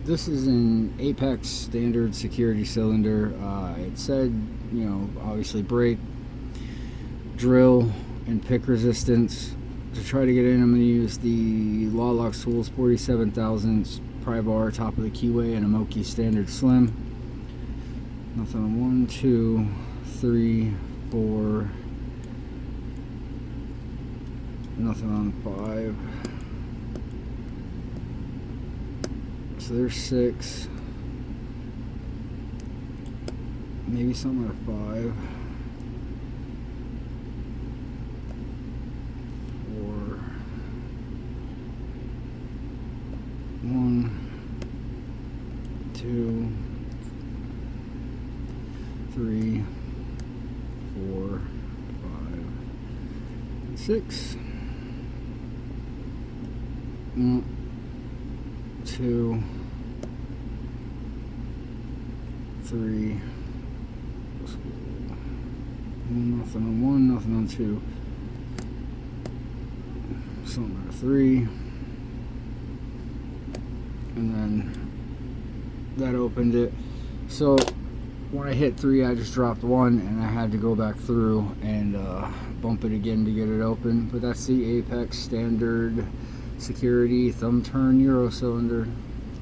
This is an apecs standard security cylinder. It said, obviously brake, drill, and pick resistance. To try to get in, I'm going to use the Law Locks Tools 47,000 pry bar, top of the keyway, and a Moki standard slim. Nothing on 1, 2, 3, 4. Nothing on 5. So there's 6. Maybe something at 5. 4. 1, 2, 3, 4, 5, 6. 1, 2, 3. Nothing on 1, nothing on 2. Something at 3. And then that opened it. So when I hit 3, I just dropped 1, and I had to go back through and bump it again to get it open. But that's the Apex standard security thumb turn Euro cylinder.